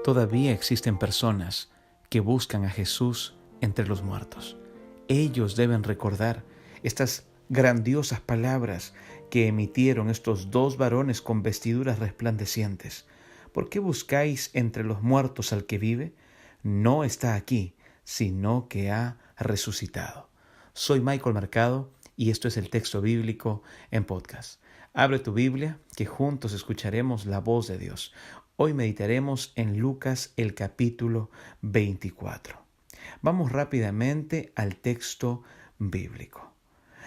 Todavía existen personas que buscan a Jesús entre los muertos. Ellos deben recordar estas grandiosas palabras que emitieron estos dos varones con vestiduras resplandecientes. ¿Por qué buscáis entre los muertos al que vive? No está aquí, sino que ha resucitado. Soy Michael Mercado y esto es el texto bíblico en podcast. Abre tu Biblia, que juntos escucharemos la voz de Dios. Hoy meditaremos en Lucas el capítulo 24. Vamos rápidamente al texto bíblico.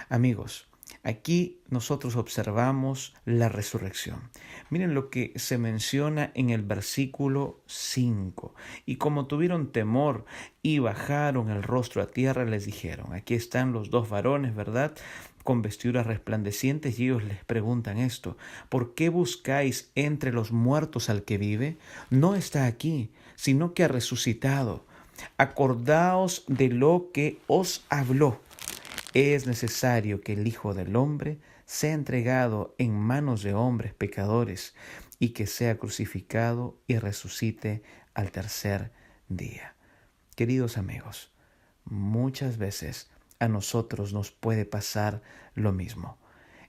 Amigos, aquí nosotros observamos la resurrección. Miren lo que se menciona en el versículo 5. Y como tuvieron temor y bajaron el rostro a tierra, les dijeron, aquí están los dos varones, ¿verdad?, con vestiduras resplandecientes, y ellos les preguntan esto: ¿por qué buscáis entre los muertos al que vive? No está aquí, sino que ha resucitado. Acordaos de lo que os habló. Es necesario que el Hijo del Hombre sea entregado en manos de hombres pecadores y que sea crucificado y resucite al tercer día. Queridos amigos, muchas veces a nosotros nos puede pasar lo mismo.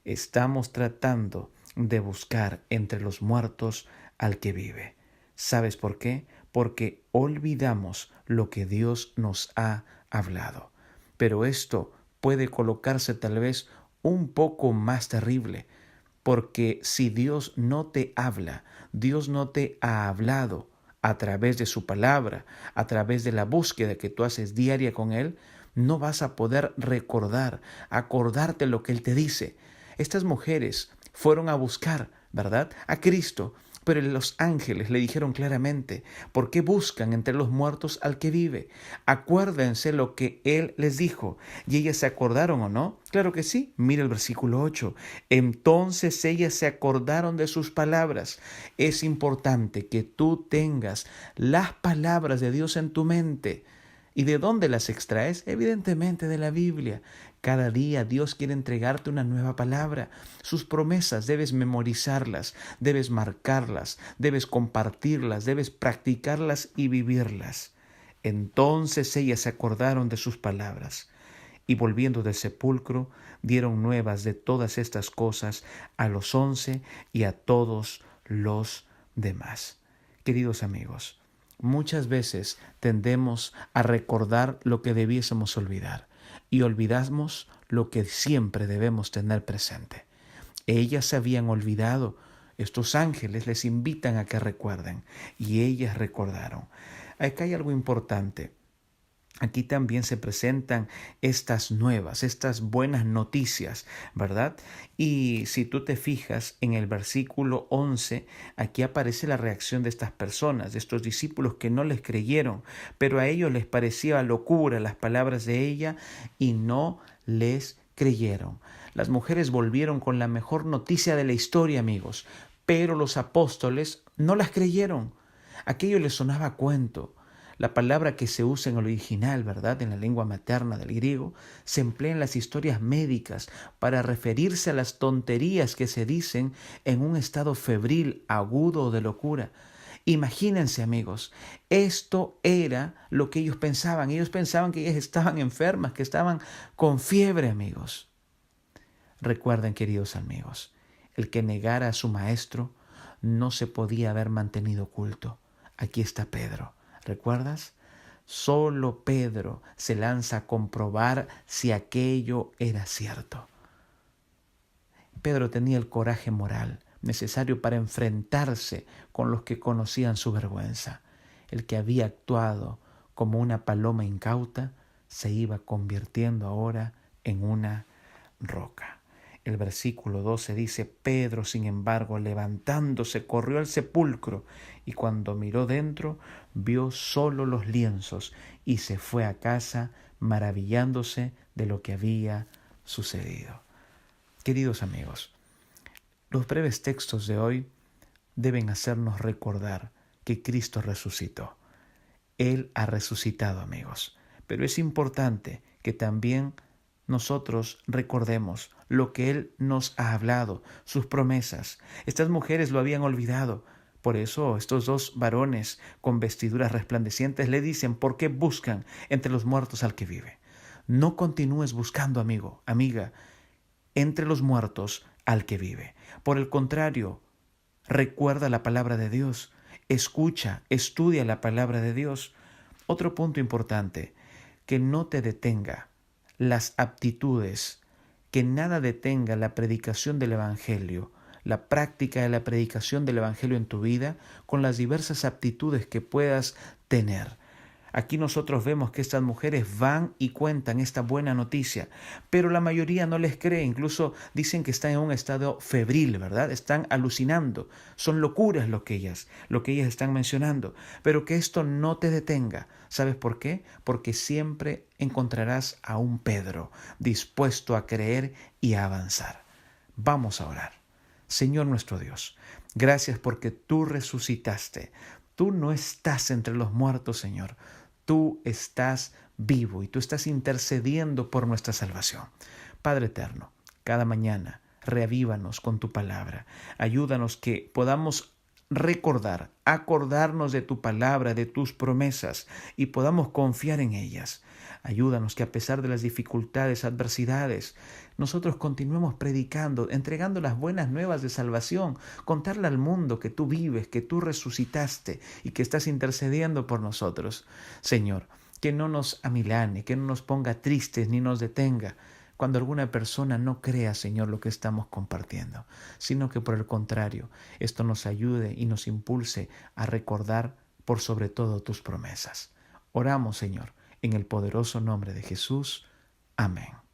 Estamos tratando de buscar entre los muertos al que vive. ¿Sabes por qué? Porque olvidamos lo que Dios nos ha hablado. Pero esto puede colocarse tal vez un poco más terrible, porque si Dios no te habla, Dios no te ha hablado a través de su palabra, a través de la búsqueda que tú haces diaria con Él, no vas a poder acordarte lo que Él te dice. Estas mujeres fueron a buscar, ¿verdad?, a Cristo, pero los ángeles le dijeron claramente: ¿por qué buscan entre los muertos al que vive? Acuérdense lo que Él les dijo. ¿Y ellas se acordaron o no? Claro que sí. Mira el versículo 8. Entonces ellas se acordaron de sus palabras. Es importante que tú tengas las palabras de Dios en tu mente. ¿Y de dónde las extraes? Evidentemente de la Biblia. Cada día Dios quiere entregarte una nueva palabra. Sus promesas debes memorizarlas, debes marcarlas, debes compartirlas, debes practicarlas y vivirlas. Entonces ellas se acordaron de sus palabras y volviendo del sepulcro dieron nuevas de todas estas cosas a los 11 y a todos los demás. Queridos amigos, muchas veces tendemos a recordar lo que debiésemos olvidar y olvidamos lo que siempre debemos tener presente. Ellas se habían olvidado. Estos ángeles les invitan a que recuerden y ellas recordaron. Acá hay algo importante. Aquí también se presentan estas nuevas, estas buenas noticias, ¿verdad? Y si tú te fijas en el versículo 11, aquí aparece la reacción de estas personas, de estos discípulos que no les creyeron, pero a ellos les parecía locura las palabras de ella y no les creyeron. Las mujeres volvieron con la mejor noticia de la historia, amigos, pero los apóstoles no las creyeron. Aquello les sonaba a cuento. La palabra que se usa en el original, ¿verdad?, en la lengua materna del griego, se emplea en las historias médicas para referirse a las tonterías que se dicen en un estado febril, agudo o de locura. Imagínense, amigos, esto era lo que ellos pensaban. Ellos pensaban que ellas estaban enfermas, que estaban con fiebre, amigos. Recuerden, queridos amigos, el que negara a su maestro no se podía haber mantenido oculto. Aquí está Pedro. ¿Recuerdas? Solo Pedro se lanza a comprobar si aquello era cierto. Pedro tenía el coraje moral necesario para enfrentarse con los que conocían su vergüenza. El que había actuado como una paloma incauta se iba convirtiendo ahora en una roca. El versículo 12 dice: Pedro, sin embargo, levantándose, corrió al sepulcro y cuando miró dentro, vio solo los lienzos y se fue a casa maravillándose de lo que había sucedido. Queridos amigos, los breves textos de hoy deben hacernos recordar que Cristo resucitó. Él ha resucitado, amigos, pero es importante que también nosotros recordemos lo que Él nos ha hablado, sus promesas. Estas mujeres lo habían olvidado, Por eso estos dos varones con vestiduras resplandecientes le dicen: ¿por qué buscan entre los muertos al que vive? No continúes buscando, amigo, amiga, entre los muertos al que vive. Por el contrario, recuerda la palabra de Dios, escucha, estudia la palabra de Dios. Otro punto importante: que no te detenga las aptitudes, que nada detenga la predicación del Evangelio, la práctica de la predicación del Evangelio en tu vida, con las diversas aptitudes que puedas tener. Aquí nosotros vemos que estas mujeres van y cuentan esta buena noticia, pero la mayoría no les cree, incluso dicen que están en un estado febril, ¿verdad? Están alucinando, son locuras lo que ellas están mencionando, pero que esto no te detenga. ¿Sabes por qué? Porque siempre encontrarás a un Pedro dispuesto a creer y a avanzar. Vamos a orar. Señor nuestro Dios, gracias porque tú resucitaste. Tú no estás entre los muertos, Señor. Tú estás vivo y tú estás intercediendo por nuestra salvación. Padre eterno, cada mañana reavívanos con tu palabra. Ayúdanos que podamos recordar, acordarnos de tu palabra, de tus promesas y podamos confiar en ellas. Ayúdanos que a pesar de las dificultades, adversidades, nosotros continuemos predicando, entregando las buenas nuevas de salvación, contarle al mundo que tú vives, que tú resucitaste y que estás intercediendo por nosotros. Señor, que no nos amilane, que no nos ponga tristes ni nos detenga cuando alguna persona no crea, Señor, lo que estamos compartiendo, sino que por el contrario, esto nos ayude y nos impulse a recordar por sobre todo tus promesas. Oramos, Señor, en el poderoso nombre de Jesús. Amén.